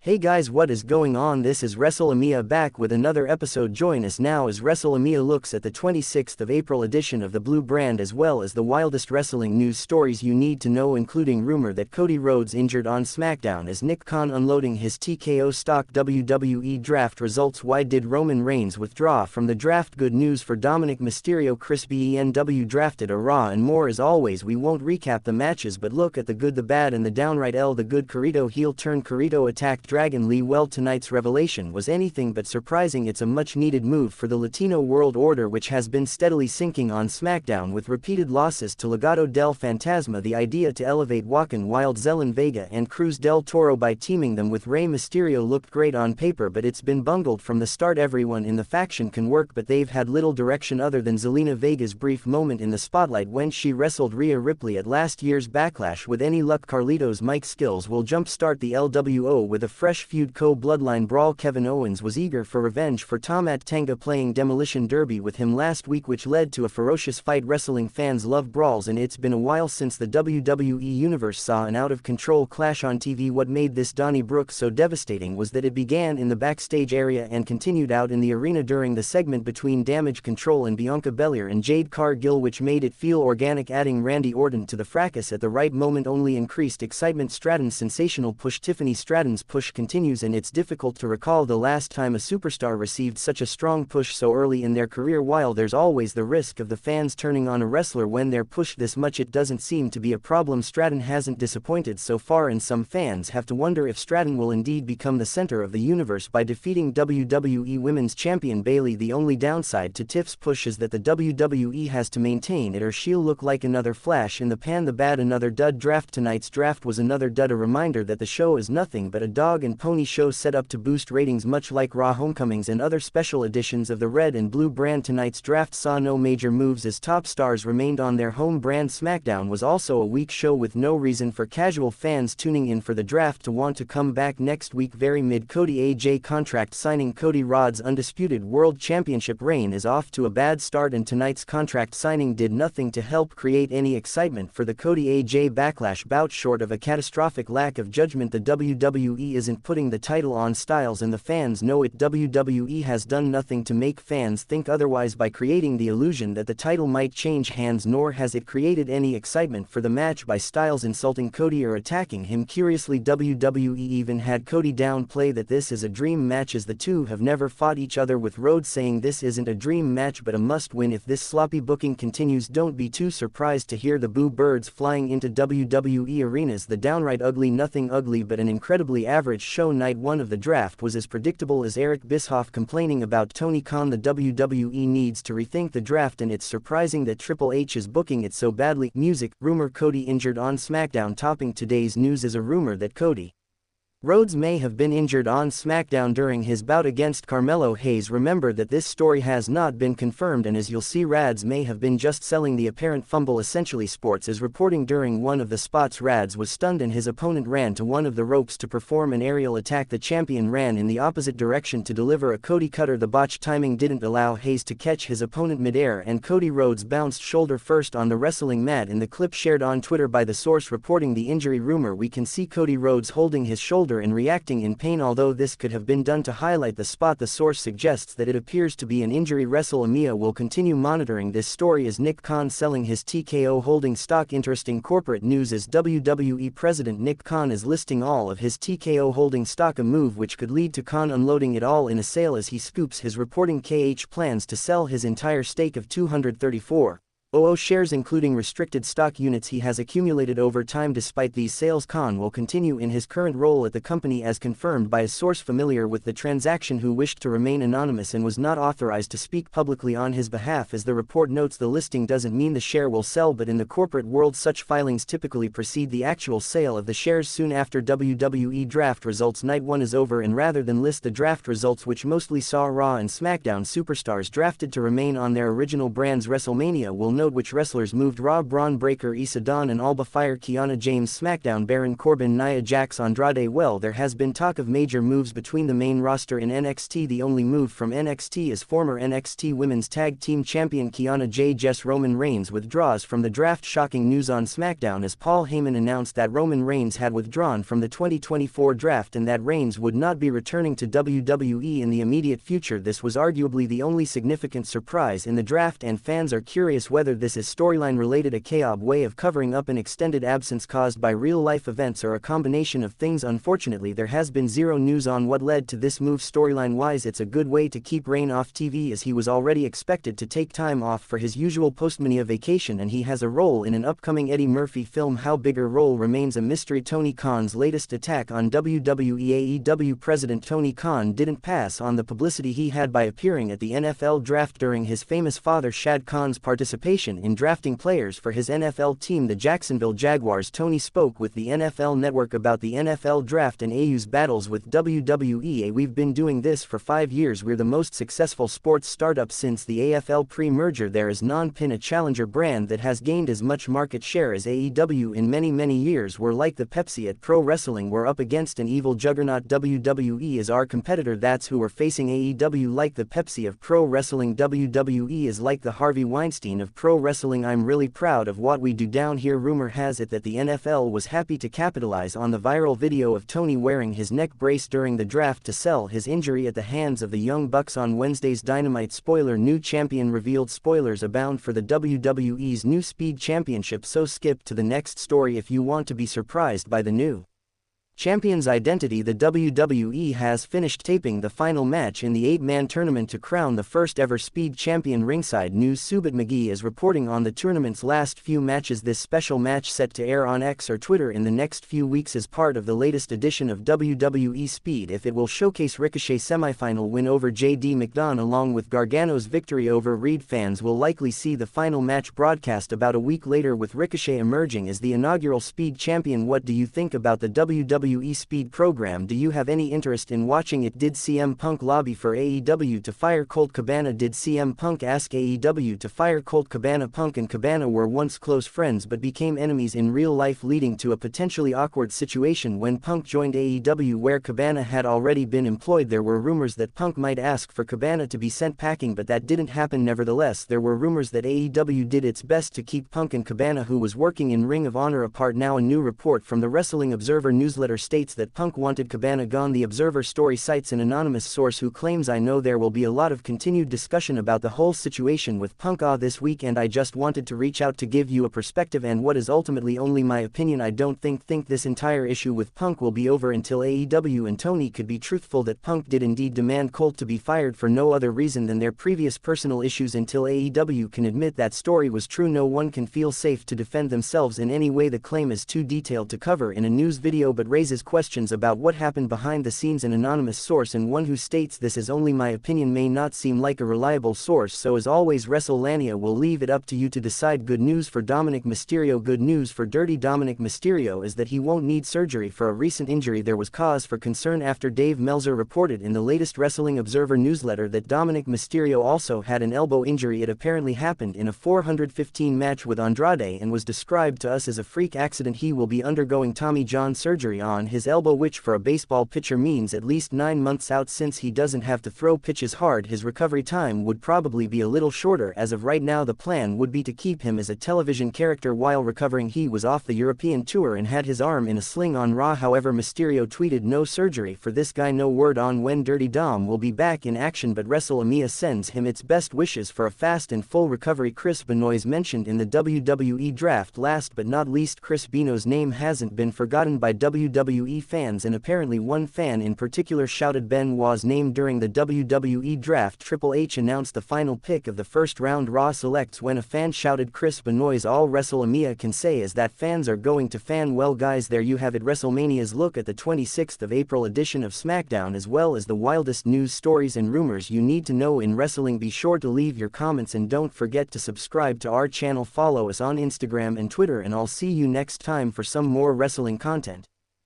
Hey guys, what is going on? This is WrestleMania back with another episode. Join us now as WrestleMania looks at the 26th of April edition of the Blue Brand, as well as the wildest wrestling news stories you need to know, including rumor that Cody Rhodes injured on SmackDown as Nick Khan unloading his TKO stock, WWE draft results, why did Roman Reigns withdraw from the draft, good news for Dominic Mysterio, Chris Benow drafted a Raw, and more. As always, we won't recap the matches but look at the good, the bad and the downright L. The good, Carito heel turn Carito attacked Dragon Lee. Well, tonight's revelation was anything but surprising. It's a much needed move for the Latino World Order, which has been steadily sinking on SmackDown with repeated losses to Legado del Fantasma. The idea to elevate Joaquin Wild, Zelin Vega and Cruz del Toro by teaming them with Rey Mysterio looked great on paper, but it's been bungled from the start. Everyone in the faction can work, but they've had little direction other than Zelina Vega's brief moment in the spotlight when she wrestled Rhea Ripley at last year's Backlash. With any luck, Carlito's mic skills will jumpstart the LWO with a fresh feud. Co-bloodline brawl. Kevin Owens was eager for revenge for Tomat Tenga playing Demolition Derby with him last week, which led to a ferocious fight. Wrestling fans love brawls, and it's been a while since the WWE Universe saw an out-of-control clash on TV. What made this Donnybrook so devastating was that it began in the backstage area and continued out in the arena during the segment between Damage Control and Bianca Belair and Jade Cargill, which made it feel organic. Adding Randy Orton to the fracas at the right moment only increased excitement. Stratton's sensational push. Tiffany Stratton's push continues, and it's difficult to recall the last time a superstar received such a strong push so early in their career. While there's always the risk of the fans turning on a wrestler when they're pushed this much, it doesn't seem to be a problem. Stratton hasn't disappointed so far, and some fans have to wonder if Stratton will indeed become the center of the universe by defeating WWE Women's Champion Bayley. The only downside to Tiff's push is that the WWE has to maintain it or she'll look like another flash in the pan. The bad, another dud draft. Tonight's draft was another dud, a reminder that the show is nothing but a dog and pony show set up to boost ratings, much like Raw Homecomings and other special editions of the Red and Blue Brand. Tonight's draft saw no major moves as top stars remained on their home brand. SmackDown was also a weak show with no reason for casual fans tuning in for the draft to want to come back next week. Very mid. Cody AJ contract signing. Cody Rhodes' undisputed World Championship reign is off to a bad start, and tonight's contract signing did nothing to help create any excitement for the Cody AJ Backlash bout. Short of a catastrophic lack of judgment, the WWE isn't putting the title on Styles, and the fans know it. WWE has done nothing to make fans think otherwise by creating the illusion that the title might change hands, nor has it created any excitement for the match by Styles insulting Cody or attacking him. Curiously, WWE even had Cody downplay that this is a dream match, as the two have never fought each other, with Rhodes saying this isn't a dream match but a must-win. If this sloppy booking continues, don't be too surprised to hear the boo birds flying into WWE arenas. The downright ugly, nothing ugly but an incredibly average show. Night 1 of the draft was as predictable as Eric Bischoff complaining about Tony Khan. The WWE needs to rethink the draft, and it's surprising that Triple H is booking it so badly. Music. Rumor Cody injured on SmackDown. Topping today's news is a rumor that Cody Rhodes may have been injured on SmackDown during his bout against Carmelo Hayes. Remember that this story has not been confirmed, and as you'll see, Rads may have been just selling the apparent fumble. Essentially Sports is reporting during one of the spots Rads was stunned and his opponent ran to one of the ropes to perform an aerial attack. The champion ran in the opposite direction to deliver a Cody cutter. The botched timing didn't allow Hayes to catch his opponent midair, and Cody Rhodes bounced shoulder first on the wrestling mat. In the clip shared on Twitter by the source reporting the injury rumor, we can see Cody Rhodes holding his shoulder and reacting in pain. Although this could have been done to highlight the spot, the source suggests that it appears to be an injury. WrestleMania will continue monitoring this story as Nick Khan selling his TKO holding stock. Interesting corporate news as WWE President Nick Khan is listing all of his TKO holding stock, a move which could lead to Khan unloading it all in a sale. As he scoops his reporting, KH plans to sell his entire stake of 234 shares, including restricted stock units he has accumulated over time. Despite these sales, Khan will continue in his current role at the company, as confirmed by a source familiar with the transaction who wished to remain anonymous and was not authorized to speak publicly on his behalf. As the report notes, the listing doesn't mean the share will sell, but in the corporate world such filings typically precede the actual sale of the shares. Soon after WWE draft results night 1 is over, and rather than list the draft results, which mostly saw Raw and SmackDown superstars drafted to remain on their original brands, WrestleMania will note which wrestlers moved: Raw Braun Breaker, Issa Dawn and Alba Fire, Kiana James, SmackDown Baron Corbin, Nia Jax, Andrade. Well, there has been talk of major moves between the main roster in NXT. The only move from NXT is former NXT Women's Tag Team Champion Kiana James. Roman Reigns withdraws from the draft. Shocking news on SmackDown as Paul Heyman announced that Roman Reigns had withdrawn from the 2024 draft and that Reigns would not be returning to WWE in the immediate future. This was arguably the only significant surprise in the draft, and fans are curious whether this is storyline related, a KOB way of covering up an extended absence caused by real-life events, or a combination of things. Unfortunately, there has been zero news on what led to this move. Storyline-wise, it's a good way to keep Reigns off TV as he was already expected to take time off for his usual post-Mania vacation, and he has a role in an upcoming Eddie Murphy film. How big a role remains a mystery. Tony Khan's latest attack on WWE. AEW president Tony Khan didn't pass on the publicity he had by appearing at the NFL draft during his famous father Shad Khan's participation in drafting players for his NFL team, the Jacksonville Jaguars. Tony spoke with the NFL Network about the NFL draft and AU's battles with WWE. We've been doing this for 5 years. We're the most successful sports startup since the AFL pre-merger. There is non-pin a challenger brand that has gained as much market share as AEW in many years. We're like the Pepsi at pro wrestling. We're up against an evil juggernaut. WWE is our competitor. That's who we're facing. AEW like the Pepsi of pro wrestling. WWE is like the Harvey Weinstein of pro wrestling. I'm really proud of what we do down here. Rumor has it that the NFL was happy to capitalize on the viral video of Tony wearing his neck brace during the draft to sell his injury at the hands of the Young Bucks on Wednesday's Dynamite. Spoiler: new champion revealed. Spoilers abound for the WWE's new Speed Championship, so skip to the next story if you want to be surprised by the new champion's identity. The WWE has finished taping the final match in the 8-man tournament to crown the first ever Speed champion. Ringside News' Subit McGee is reporting on the tournament's last few matches. This special match, set to air on X or Twitter in the next few weeks, is part of the latest edition of WWE Speed. If it will showcase Ricochet's semifinal win over JD McDonagh along with Gargano's victory over Reed, fans will likely see the final match broadcast about a week later, with Ricochet emerging as the inaugural Speed champion. What do you think about the WWE Speed program? Do you have any interest in watching it? Did CM Punk lobby for AEW to fire Colt Cabana? Did CM Punk ask AEW to fire Colt Cabana? Punk and Cabana were once close friends but became enemies in real life, leading to a potentially awkward situation when Punk joined AEW, where Cabana had already been employed. There were rumors that Punk might ask for Cabana to be sent packing, but that didn't happen. Nevertheless, there were rumors that AEW did its best to keep Punk and Cabana, who was working in Ring of Honor, apart. Now a new report from the Wrestling Observer newsletter states that Punk wanted Cabana gone. The Observer story cites an anonymous source who claims, "I know there will be a lot of continued discussion about the whole situation with Punk this week, and I just wanted to reach out to give you a perspective and what is ultimately only my opinion. I don't think this entire issue with Punk will be over until AEW and Tony could be truthful that Punk did indeed demand Colt to be fired for no other reason than their previous personal issues. Until AEW can admit that story was true, no one can feel safe to defend themselves in any way. The claim is too detailed to cover in a news video but raises questions about what happened behind the scenes." An anonymous source and one who states, "This is only my opinion," may not seem like a reliable source, so as always, WrestleLania will leave it up to you to decide. Good news for Dominic Mysterio. Good news for Dirty Dominic Mysterio is that he won't need surgery for a recent injury. There was cause for concern after Dave Meltzer reported in the latest Wrestling Observer newsletter that Dominic Mysterio also had an elbow injury. It apparently happened in a 415 match with Andrade and was described to us as a freak accident. He will be undergoing Tommy John surgery on his elbow, which for a baseball pitcher means at least 9 months out. Since he doesn't have to throw pitches hard, his recovery time would probably be a little shorter. As of right now, the plan would be to keep him as a television character while recovering. He was off the European tour and had his arm in a sling on Raw. However, Mysterio tweeted, "No surgery for this guy." No word on when Dirty Dom will be back in action, but WrestleMania sends him its best wishes for a fast and full recovery. Chris Benoit mentioned in the WWE draft. Last but not least, Chris Benoit's name hasn't been forgotten by WWE fans, and apparently one fan in particular shouted Benoit's name during the WWE draft. Triple H announced the final pick of the first round. Raw selects when a fan shouted Chris Benoit's. All WrestleMania can say is that fans are going to fan. Well guys, there you have it, WrestleMania's look at the 26th of April edition of SmackDown, as well as the wildest news, stories and rumors you need to know in wrestling. Be sure to leave your comments and don't forget to subscribe to our channel. Follow us on Instagram and Twitter, and I'll see you next time for some more wrestling content.